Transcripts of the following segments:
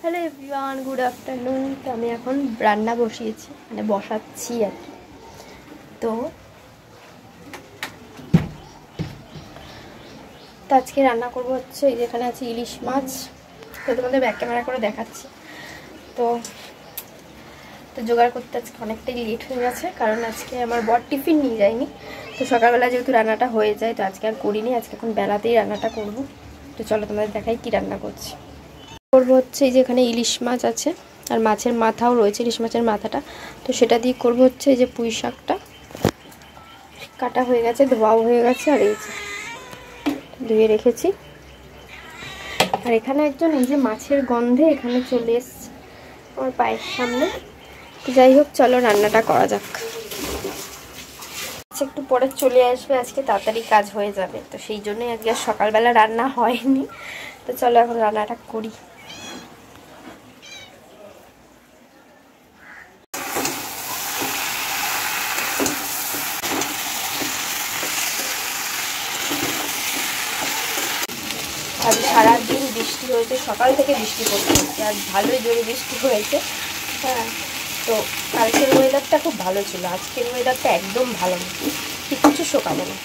Hello everyone, good afternoon. তো আমি এখন রান্না বসিয়েছি, মানে বসাচ্ছি আর কি। তো আজকে রান্না করবো হচ্ছে এই যেখানে আছে ইলিশ মাছ। তো তোমাদের ব্যাক ক্যামেরা করে দেখাচ্ছি। তো জোগাড় করতে আজকে অনেকটাই লেট হয়ে গেছে, কারণ আজকে আমার বর টিফিন নিয়ে যায়নি। তো সকালবেলা যেহেতু রান্নাটা হয়ে যায়, তো আজকে আর করিনি, আজকে এখন বেলাতেই রান্নাটা করবো। তো চলো তোমাদের দেখাই কি রান্না করছি। করবো হচ্ছে এই যে এখানে ইলিশ মাছ আছে, আর মাছের মাথাও রয়েছে, ইলিশ মাছের মাথাটা। তো সেটা দিয়ে করবো হচ্ছে এই যে পুঁই শাকটা কাটা হয়ে গেছে, ধোয়াও হয়ে গেছে, আর এই যে ধুয়ে রেখেছি। আর এখানে একজন এই যে মাছের গন্ধে এখানে চলে এসছে আমার পায়ের সামনে। তো যাই হোক, চলো রান্নাটা করা যাক। একটু পরে চলে আসবে, আজকে তাড়াতাড়ি কাজ হয়ে যাবে, তো সেই জন্যই আজকে আর সকালবেলা রান্না হয়নি। তো চলো এখন রান্নাটা করি। আজ সারাদিন বৃষ্টি হয়েছে, সকাল থেকে বৃষ্টি পড়ছে, আর ভালোই জোরে বৃষ্টি হয়েছে। হ্যাঁ, তো কালকের ওয়েদারটা খুব ভালো ছিল, আজকের ওয়েদারটা একদম ভালো না, কিছু শোকাবে না।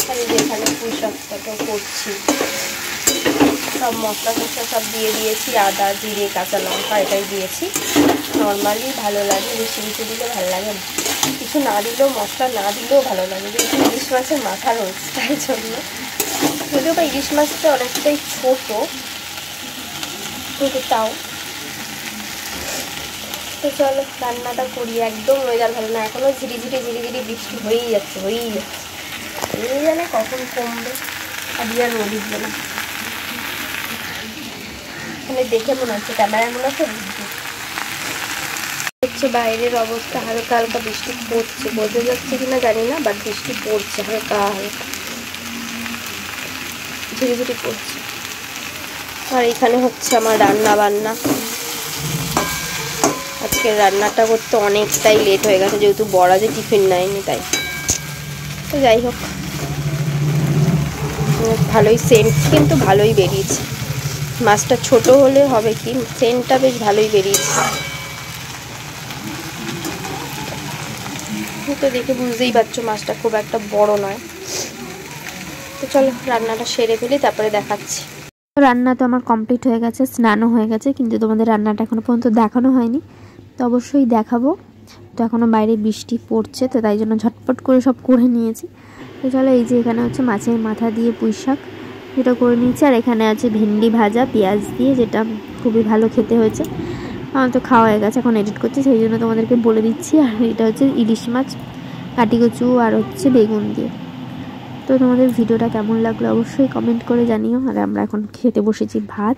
আর এই যে এখানে পুঁই শাকটাও করছি, সব মশলা টশলা সব দিয়ে দিয়েছি, আদা জিরে কাঁচা লঙ্কা এটাই দিয়েছি। নর্মালি ভালো লাগে, বেশি কিছু দিলে ভালো লাগে না, কিছু না দিলেও, মশলা না দিলেও ভালো লাগে। যেহেতু ইলিশ মাছের মাথা রয়েছে তাই জন্য, যদিও বা ইলিশ মাছটা অনেকটাই ছোটো, কিন্তু তাও। তো চলো রান্নাটা করি। একদম ওয়েদার ভালো না, এখনও ঝিরিঝিরি বৃষ্টি হয়েই যাচ্ছে। এই জানে কখন কমবে, আর রোদ উঠবে না। মানে দেখে মনে হচ্ছে, ক্যামেরায় মনে হচ্ছে বাইরের অবস্থা, হালকা হালকা বৃষ্টি পড়ছে, বোঝা যাচ্ছে কিনা জানি না, বাট বৃষ্টি পড়ছে হালকা হালকা, ঝিরিঝিরি পড়ছে। আর এখানে হচ্ছে আমার রান্না বান্না। আজকে রান্নাটা করতে অনেকটাই লেট হয়ে গেছে, যেহেতু বড় যে টিফিন নেয়নি তাই। তো যাই হোক, ভালোই সেন্ট কিন্তু ভালোই বেরিয়েছে। মাছটা ছোট হলে হবে কি, সেন্টটা বেশ ভালোই বেরিয়েছে। তো দেখে বুঝতেই পারছো মাছটা খুব একটা বড় নয়। তো চলো রান্নাটা সেরে ফেলি, তারপরে দেখাচ্ছি। রান্না তো আমার কমপ্লিট হয়ে গেছে, স্নানও হয়ে গেছে, কিন্তু তোমাদের রান্নাটা এখনো পর্যন্ত দেখানো হয়নি। তো অবশ্যই দেখাবো। তো এখনও বাইরে বৃষ্টি পড়ছে, তো তাই জন্য ঝটপট করে সব করে নিয়েছি। তো চলো, এই যে এখানে হচ্ছে মাছের মাথা দিয়ে পুঁই শাক, যেটা করে নিয়েছি। আর এখানে আছে ভেন্ডি ভাজা পেঁয়াজ দিয়ে, যেটা খুবই ভালো খেতে হয়েছে। আমার তো খাওয়া হয়ে গেছে, এখন এডিট করছি, সেই জন্য তোমাদেরকে বলে দিচ্ছি। আর এটা হচ্ছে ইলিশ মাছ কাটি কচু আর হচ্ছে বেগুন দিয়ে। তো তোমাদের ভিডিওটা কেমন লাগলো অবশ্যই কমেন্ট করে জানিও। আর আমরা এখন খেতে বসেছি ভাত।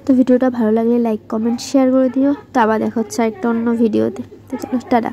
তো ভিডিওটা ভালো লাগলে লাইক কমেন্ট শেয়ার করে দিও। তো আবার দেখা হচ্ছে একটা অন্য ভিডিওতে। তো চলো টাটা।